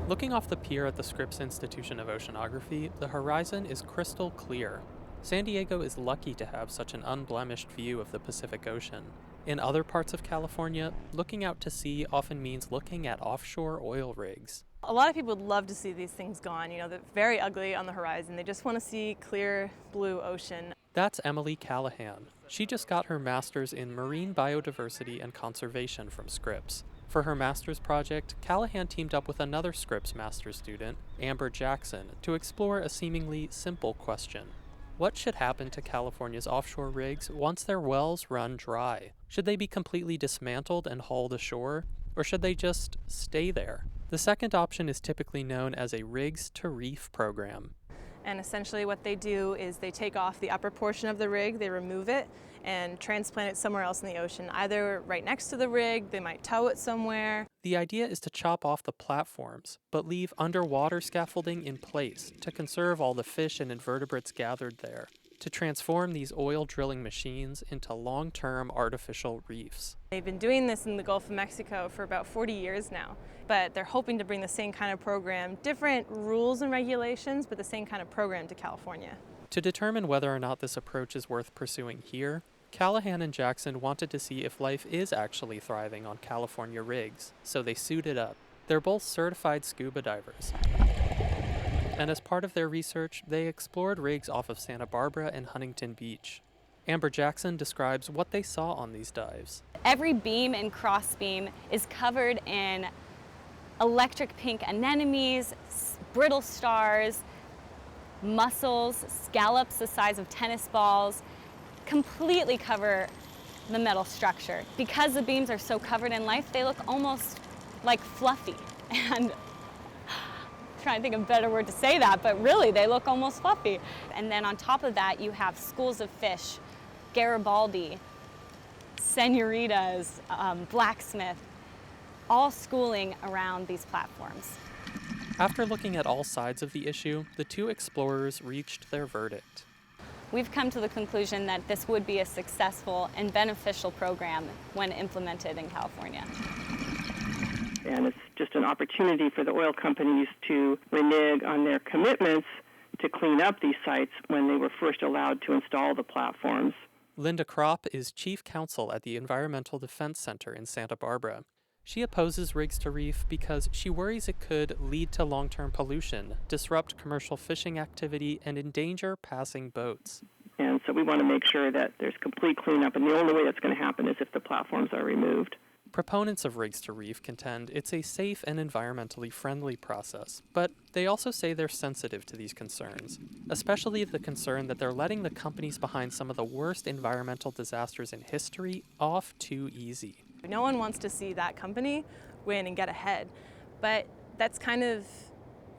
Looking off the pier at the Scripps Institution of Oceanography, the horizon is crystal clear. San Diego is lucky to have such an unblemished view of the Pacific Ocean. In other parts of California, looking out to sea often means looking at offshore oil rigs. A lot of people would love to see these things gone. They're very ugly on the horizon. They just want to see clear blue ocean. That's Emily Callahan. She just got her master's in marine biodiversity and conservation from Scripps. For her master's project, Callahan teamed up with another Scripps master's student, Amber Jackson, to explore a seemingly simple question. What should happen to California's offshore rigs once their wells run dry? Should they be completely dismantled and hauled ashore, or should they just stay there? The second option is typically known as a rigs-to-reef program. And essentially what they do is they take off the upper portion of the rig, they remove it, and transplant it somewhere else in the ocean, either right next to the rig, they might tow it somewhere. The idea is to chop off the platforms, but leave underwater scaffolding in place to conserve all the fish and invertebrates gathered there, to transform these oil drilling machines into long-term artificial reefs. They've been doing this in the Gulf of Mexico for about 40 years now, but they're hoping to bring the same kind of program, different rules and regulations, but the same kind of program to California. To determine whether or not this approach is worth pursuing here, Callahan and Jackson wanted to see if life is actually thriving on California rigs, so they suited up. They're both certified scuba divers. And as part of their research, they explored rigs off of Santa Barbara and Huntington Beach. Amber Jackson describes what they saw on these dives. Every beam and crossbeam is covered in electric pink anemones, brittle stars, mussels, scallops the size of tennis balls, completely cover the metal structure. Because the beams are so covered in life, they look almost like fluffy. And I'm trying to think of a better word to say that, but really they look almost fluffy. And then on top of that, you have schools of fish, Garibaldi, senoritas, blacksmith, all schooling around these platforms. After looking at all sides of the issue, the two explorers reached their verdict. We've come to the conclusion that this would be a successful and beneficial program when implemented in California. And it's just an opportunity for the oil companies to renege on their commitments to clean up these sites when they were first allowed to install the platforms. Linda Kropp is chief counsel at the Environmental Defense Center in Santa Barbara. She opposes rigs-to-reef because she worries it could lead to long-term pollution, disrupt commercial fishing activity, and endanger passing boats. And so we want to make sure that there's complete cleanup, and the only way that's going to happen is if the platforms are removed. Proponents of rigs-to-reef contend it's a safe and environmentally friendly process, but they also say they're sensitive to these concerns, especially the concern that they're letting the companies behind some of the worst environmental disasters in history off too easy. No one wants to see that company win and get ahead, but that's kind of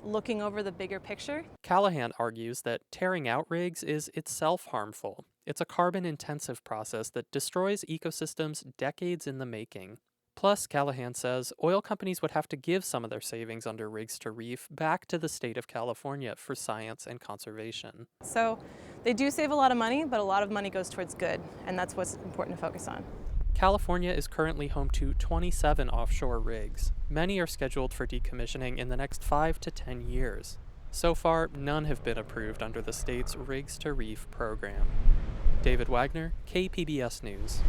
looking over the bigger picture. Callahan argues that tearing out rigs is itself harmful. It's a carbon-intensive process that destroys ecosystems decades in the making. Plus, Callahan says, oil companies would have to give some of their savings under rigs-to-reef back to the state of California for science and conservation. So they do save a lot of money, but a lot of money goes towards good, and that's what's important to focus on. California is currently home to 27 offshore rigs. Many are scheduled for decommissioning in the next 5 to 10 years. So far, none have been approved under the state's rigs-to-reef program. David Wagner, KPBS News.